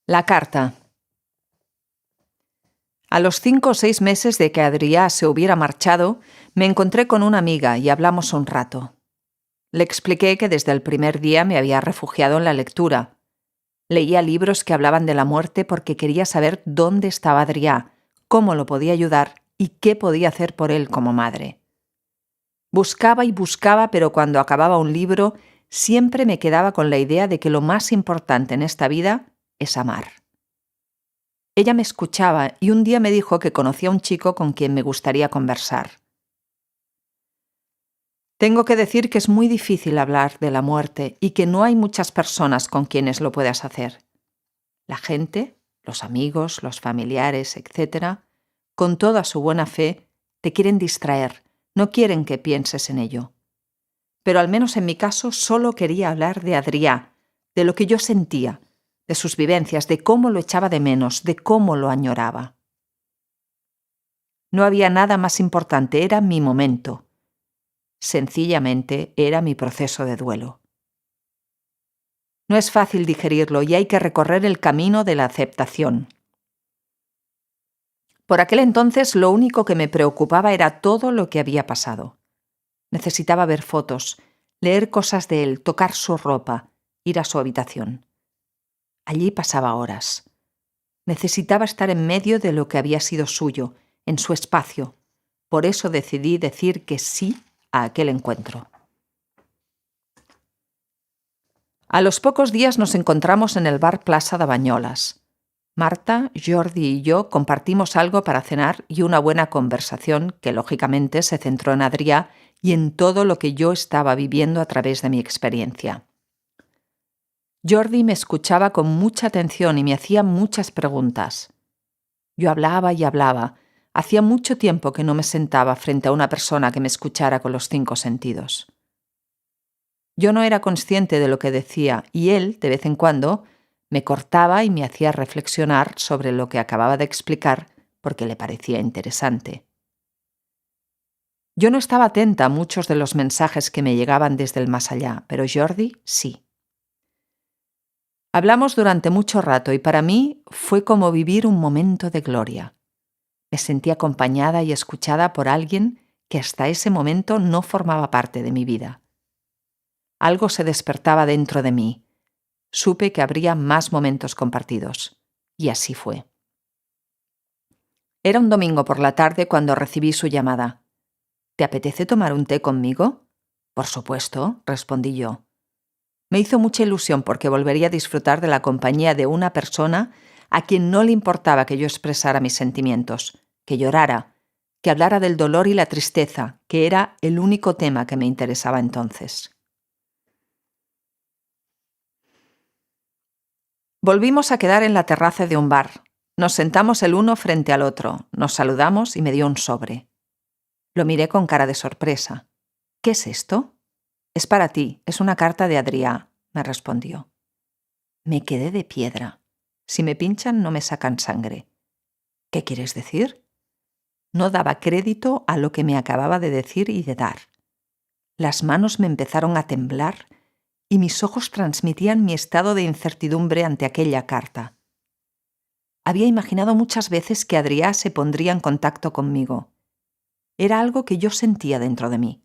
La carta. A los 5 o 6 meses de que Adrià se hubiera marchado, me encontré con una amiga y hablamos un rato. Le expliqué que desde el primer día me había refugiado en la lectura. Leía libros que hablaban de la muerte porque quería saber dónde estaba Adrià, cómo lo podía ayudar y qué podía hacer por él como madre. Buscaba y buscaba, pero cuando acababa un libro, siempre me quedaba con la idea de que lo más importante en esta vida es amar. Ella me escuchaba y un día me dijo que conocía a un chico con quien me gustaría conversar. Tengo que decir que es muy difícil hablar de la muerte y que no hay muchas personas con quienes lo puedas hacer. La gente, los amigos, los familiares, etc., con toda su buena fe, te quieren distraer, no quieren que pienses en ello. Pero al menos en mi caso solo quería hablar de Adrià, de lo que yo sentía, de sus vivencias, de cómo lo echaba de menos, de cómo lo añoraba. No había nada más importante, era mi momento. Sencillamente era mi proceso de duelo. No es fácil digerirlo y hay que recorrer el camino de la aceptación. Por aquel entonces lo único que me preocupaba era todo lo que había pasado. Necesitaba ver fotos, leer cosas de él, tocar su ropa, ir a su habitación. Allí pasaba horas. Necesitaba estar en medio de lo que había sido suyo, en su espacio. Por eso decidí decir que sí a aquel encuentro. A los pocos días nos encontramos en el bar Plaça de Banyoles. Marta, Jordi y yo compartimos algo para cenar y una buena conversación que lógicamente se centró en Adrià y en todo lo que yo estaba viviendo a través de mi experiencia. Jordi me escuchaba con mucha atención y me hacía muchas preguntas. Yo hablaba y hablaba. Hacía mucho tiempo que no me sentaba frente a una persona que me escuchara con los 5 sentidos. Yo no era consciente de lo que decía y él, de vez en cuando, me cortaba y me hacía reflexionar sobre lo que acababa de explicar porque le parecía interesante. Yo no estaba atenta a muchos de los mensajes que me llegaban desde el más allá, pero Jordi sí. Hablamos durante mucho rato y para mí fue como vivir un momento de gloria. Me sentí acompañada y escuchada por alguien que hasta ese momento no formaba parte de mi vida. Algo se despertaba dentro de mí. Supe que habría más momentos compartidos. Y así fue. Era un domingo por la tarde cuando recibí su llamada. ¿Te apetece tomar un té conmigo? Por supuesto, respondí yo. Me hizo mucha ilusión porque volvería a disfrutar de la compañía de una persona a quien no le importaba que yo expresara mis sentimientos, que llorara, que hablara del dolor y la tristeza, que era el único tema que me interesaba entonces. Volvimos a quedar en la terraza de un bar. Nos sentamos el uno frente al otro, nos saludamos y me dio un sobre. Lo miré con cara de sorpresa. ¿Qué es esto? Es para ti, es una carta de Adrià, me respondió. Me quedé de piedra. Si me pinchan no me sacan sangre. ¿Qué quieres decir? No daba crédito a lo que me acababa de decir y de dar. Las manos me empezaron a temblar y mis ojos transmitían mi estado de incertidumbre ante aquella carta. Había imaginado muchas veces que Adrià se pondría en contacto conmigo. Era algo que yo sentía dentro de mí.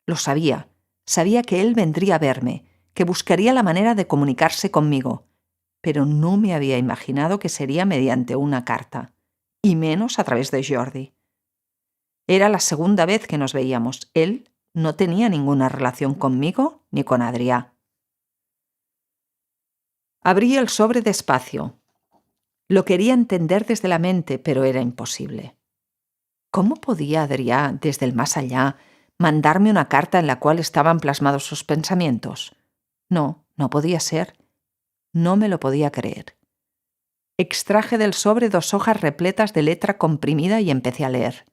Lo sabía. Sabía que él vendría a verme, que buscaría la manera de comunicarse conmigo, pero no me había imaginado que sería mediante una carta, y menos a través de Jordi. Era la segunda vez que nos veíamos. Él no tenía ninguna relación conmigo ni con Adrià. Abrí el sobre despacio. Lo quería entender desde la mente, pero era imposible. ¿Cómo podía Adrià, desde el más allá, mandarme una carta en la cual estaban plasmados sus pensamientos? No, no podía ser. No me lo podía creer. Extraje del sobre 2 hojas repletas de letra comprimida y empecé a leer.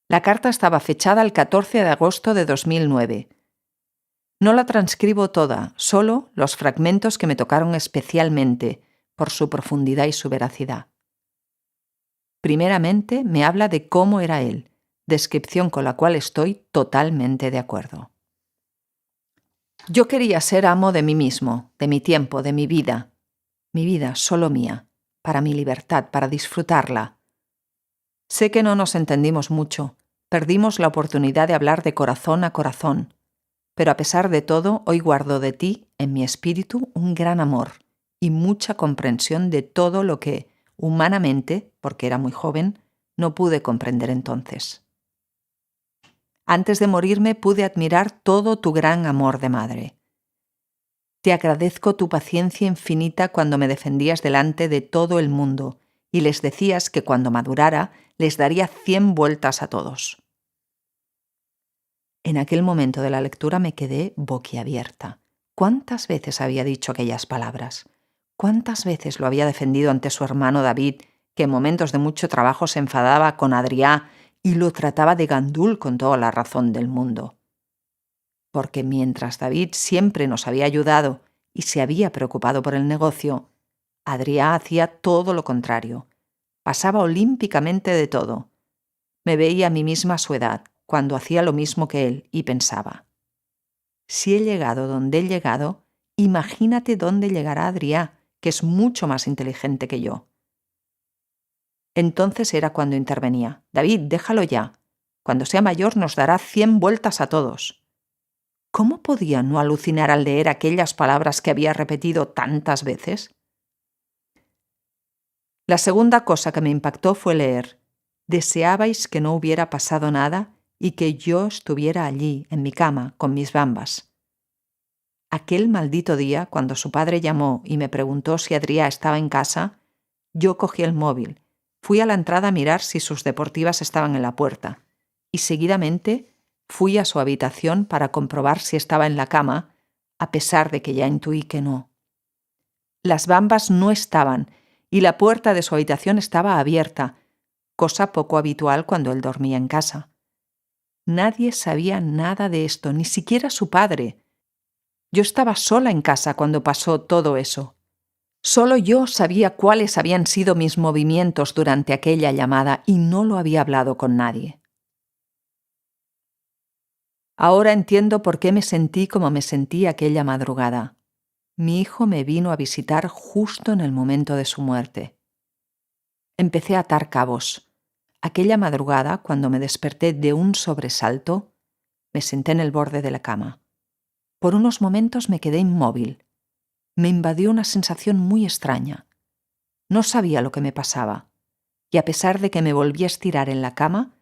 La carta estaba fechada el 14 de agosto de 2009. No la transcribo toda, solo los fragmentos que me tocaron especialmente por su profundidad y su veracidad. Primeramente me habla de cómo era él, descripción con la cual estoy totalmente de acuerdo. Yo quería ser amo de mí mismo, de mi tiempo, de mi vida. Mi vida solo mía, para mi libertad, para disfrutarla. Sé que no nos entendimos mucho, perdimos la oportunidad de hablar de corazón a corazón, pero a pesar de todo, hoy guardo de ti, en mi espíritu, un gran amor y mucha comprensión de todo lo que, humanamente, porque era muy joven, no pude comprender entonces. Antes de morirme pude admirar todo tu gran amor de madre. Te agradezco tu paciencia infinita cuando me defendías delante de todo el mundo y les decías que cuando madurara les daría 100 vueltas a todos. En aquel momento de la lectura me quedé boquiabierta. ¿Cuántas veces había dicho aquellas palabras? ¿Cuántas veces lo había defendido ante su hermano David, que en momentos de mucho trabajo se enfadaba con Adrià y lo trataba de gandul con toda la razón del mundo? Porque mientras David siempre nos había ayudado y se había preocupado por el negocio, Adrià hacía todo lo contrario. Pasaba olímpicamente de todo. Me veía a mí misma a su edad, cuando hacía lo mismo que él, y pensaba: si he llegado donde he llegado, imagínate dónde llegará Adrià, que es mucho más inteligente que yo. Entonces era cuando intervenía: David, déjalo ya. Cuando sea mayor nos dará 100 vueltas a todos. ¿Cómo podía no alucinar al leer aquellas palabras que había repetido tantas veces? La segunda cosa que me impactó fue leer: deseabais que no hubiera pasado nada y que yo estuviera allí, en mi cama, con mis bambas. Aquel maldito día, cuando su padre llamó y me preguntó si Adrià estaba en casa, yo cogí el móvil, fui a la entrada a mirar si sus deportivas estaban en la puerta y seguidamente fui a su habitación para comprobar si estaba en la cama, a pesar de que ya intuí que no. Las bambas no estaban y la puerta de su habitación estaba abierta, cosa poco habitual cuando él dormía en casa. Nadie sabía nada de esto, ni siquiera su padre. Yo estaba sola en casa cuando pasó todo eso. Solo yo sabía cuáles habían sido mis movimientos durante aquella llamada y no lo había hablado con nadie. Ahora entiendo por qué me sentí como me sentí aquella madrugada. Mi hijo me vino a visitar justo en el momento de su muerte. Empecé a atar cabos. Aquella madrugada, cuando me desperté de un sobresalto, me senté en el borde de la cama. Por unos momentos me quedé inmóvil. Me invadió una sensación muy extraña. No sabía lo que me pasaba, y a pesar de que me volví a estirar en la cama,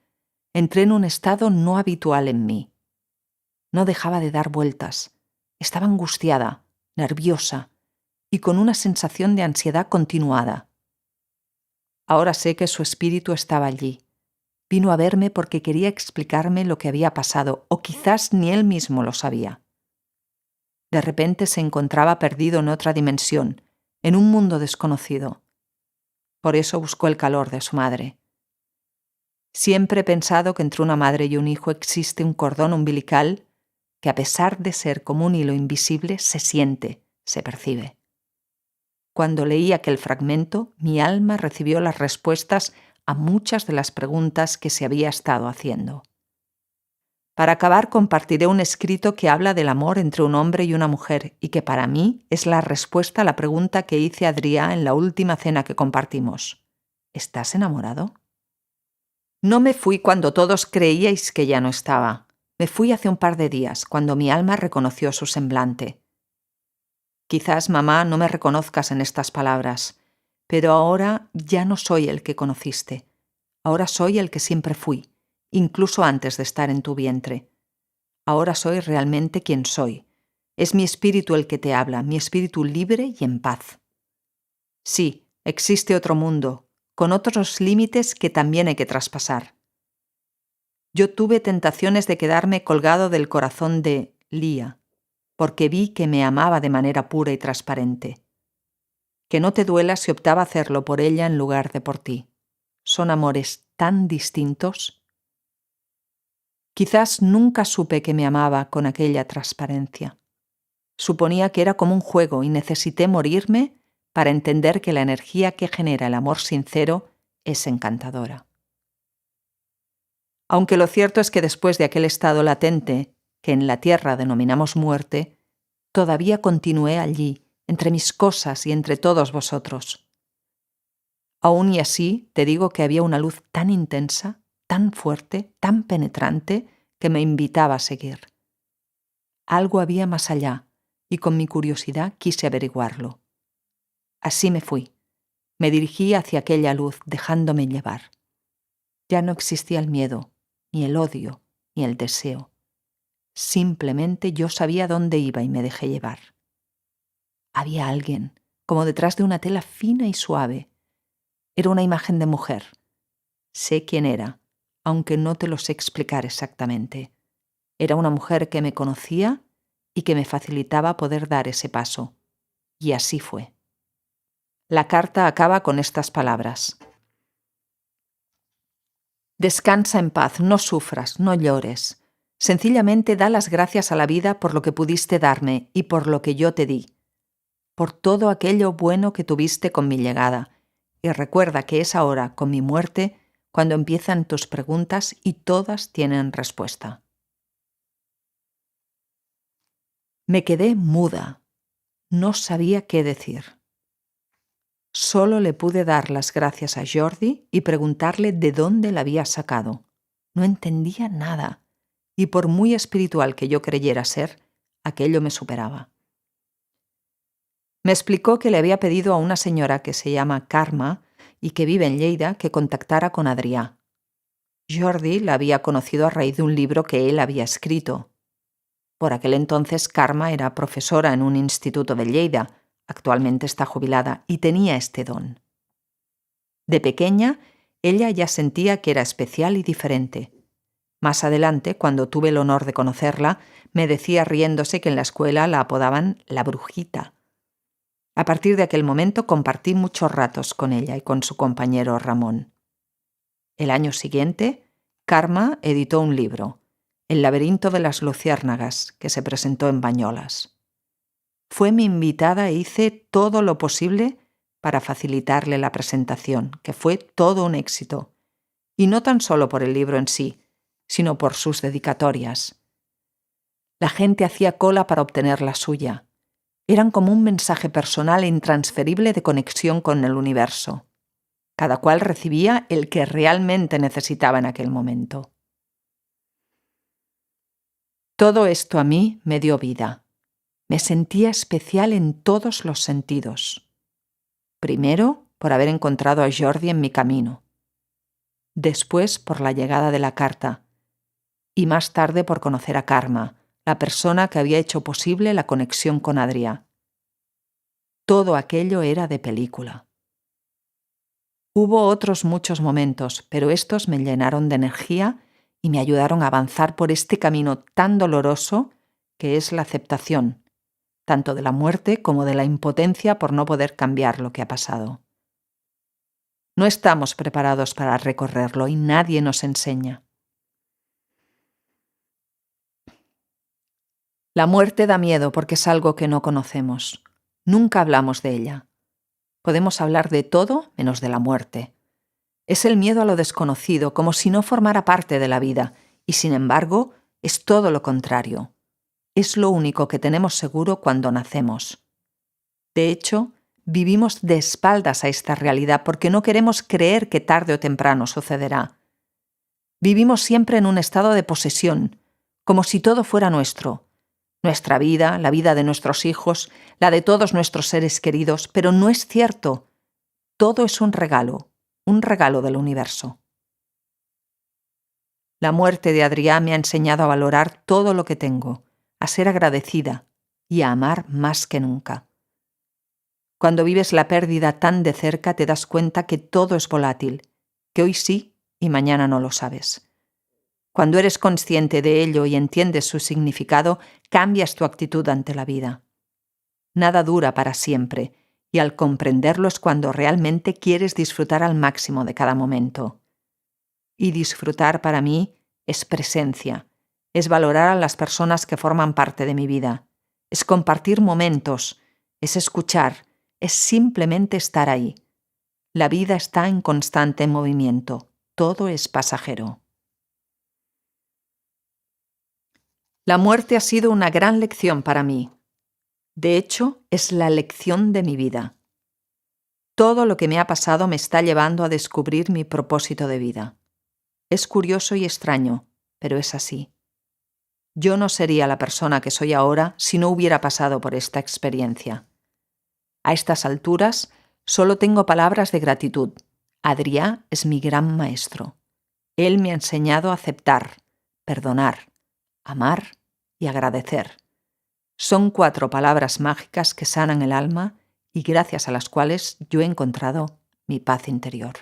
entré en un estado no habitual en mí. No dejaba de dar vueltas. Estaba angustiada, nerviosa y con una sensación de ansiedad continuada. Ahora sé que su espíritu estaba allí. Vino a verme porque quería explicarme lo que había pasado, o quizás ni él mismo lo sabía. De repente se encontraba perdido en otra dimensión, en un mundo desconocido. Por eso buscó el calor de su madre. Siempre he pensado que entre una madre y un hijo existe un cordón umbilical que, a pesar de ser como un hilo invisible, se siente, se percibe. Cuando leí aquel fragmento, mi alma recibió las respuestas a muchas de las preguntas que se había estado haciendo. Para acabar, compartiré un escrito que habla del amor entre un hombre y una mujer y que para mí es la respuesta a la pregunta que hice a Adrià en la última cena que compartimos. ¿Estás enamorado? No me fui cuando todos creíais que ya no estaba. Me fui hace un par de días, cuando mi alma reconoció su semblante. Quizás, mamá, no me reconozcas en estas palabras, pero ahora ya no soy el que conociste. Ahora soy el que siempre fui, incluso antes de estar en tu vientre. Ahora soy realmente quien soy. Es mi espíritu el que te habla, mi espíritu libre y en paz. Sí, existe otro mundo, con otros límites que también hay que traspasar. Yo tuve tentaciones de quedarme colgado del corazón de Lía, porque vi que me amaba de manera pura y transparente. Que no te duela si optaba a hacerlo por ella en lugar de por ti. Son amores tan distintos. Quizás nunca supe que me amaba con aquella transparencia. Suponía que era como un juego y necesité morirme para entender que la energía que genera el amor sincero es encantadora. Aunque lo cierto es que después de aquel estado latente, que en la tierra denominamos muerte, todavía continué allí, entre mis cosas y entre todos vosotros. Aún y así te digo que había una luz tan intensa, tan fuerte, tan penetrante, que me invitaba a seguir. Algo había más allá, y con mi curiosidad quise averiguarlo. Así me fui. Me dirigí hacia aquella luz, dejándome llevar. Ya no existía el miedo, ni el odio, ni el deseo. Simplemente yo sabía dónde iba y me dejé llevar. Había alguien, como detrás de una tela fina y suave. Era una imagen de mujer. Sé quién era, aunque no te lo sé explicar exactamente. Era una mujer que me conocía y que me facilitaba poder dar ese paso. Y así fue. La carta acaba con estas palabras. Descansa en paz, no sufras, no llores. Sencillamente da las gracias a la vida por lo que pudiste darme y por lo que yo te di. Por todo aquello bueno que tuviste con mi llegada. Y recuerda que es ahora, con mi muerte, cuando empiezan tus preguntas y todas tienen respuesta. Me quedé muda. No sabía qué decir. Solo le pude dar las gracias a Jordi y preguntarle de dónde la había sacado. No entendía nada, y por muy espiritual que yo creyera ser, aquello me superaba. Me explicó que le había pedido a una señora que se llama Carme y que vive en Lleida que contactara con Adrià. Jordi la había conocido a raíz de un libro que él había escrito. Por aquel entonces Carme era profesora en un instituto de Lleida. Actualmente está jubilada y tenía este don. De pequeña, ella ya sentía que era especial y diferente. Más adelante, cuando tuve el honor de conocerla, me decía riéndose que en la escuela la apodaban la brujita. A partir de aquel momento compartí muchos ratos con ella y con su compañero Ramón. El año siguiente, Carme editó un libro, El laberinto de las luciérnagas, que se presentó en Banyoles. Fue mi invitada e hice todo lo posible para facilitarle la presentación, que fue todo un éxito. Y no tan solo por el libro en sí, sino por sus dedicatorias. La gente hacía cola para obtener la suya. Eran como un mensaje personal e intransferible de conexión con el universo. Cada cual recibía el que realmente necesitaba en aquel momento. Todo esto a mí me dio vida. Me sentía especial en todos los sentidos. Primero, por haber encontrado a Jordi en mi camino. Después, por la llegada de la carta. Y más tarde por conocer a Carme, la persona que había hecho posible la conexión con Adrià. Todo aquello era de película. Hubo otros muchos momentos, pero estos me llenaron de energía y me ayudaron a avanzar por este camino tan doloroso que es la aceptación, tanto de la muerte como de la impotencia por no poder cambiar lo que ha pasado. No estamos preparados para recorrerlo y nadie nos enseña. La muerte da miedo porque es algo que no conocemos. Nunca hablamos de ella. Podemos hablar de todo menos de la muerte. Es el miedo a lo desconocido, como si no formara parte de la vida, y sin embargo, es todo lo contrario. Es lo único que tenemos seguro cuando nacemos. De hecho, vivimos de espaldas a esta realidad porque no queremos creer que tarde o temprano sucederá. Vivimos siempre en un estado de posesión, como si todo fuera nuestro. Nuestra vida, la vida de nuestros hijos, la de todos nuestros seres queridos, pero no es cierto. Todo es un regalo del universo. La muerte de Adrià me ha enseñado a valorar todo lo que tengo, a ser agradecida y a amar más que nunca. Cuando vives la pérdida tan de cerca te das cuenta que todo es volátil, que hoy sí y mañana no lo sabes. Cuando eres consciente de ello y entiendes su significado, cambias tu actitud ante la vida. Nada dura para siempre, y al comprenderlo es cuando realmente quieres disfrutar al máximo de cada momento. Y disfrutar para mí es presencia, es valorar a las personas que forman parte de mi vida, es compartir momentos, es escuchar, es simplemente estar ahí. La vida está en constante movimiento, todo es pasajero. La muerte ha sido una gran lección para mí. De hecho, es la lección de mi vida. Todo lo que me ha pasado me está llevando a descubrir mi propósito de vida. Es curioso y extraño, pero es así. Yo no sería la persona que soy ahora si no hubiera pasado por esta experiencia. A estas alturas, solo tengo palabras de gratitud. Adrià es mi gran maestro. Él me ha enseñado a aceptar, perdonar, amar y agradecer. Son 4 palabras mágicas que sanan el alma y gracias a las cuales yo he encontrado mi paz interior.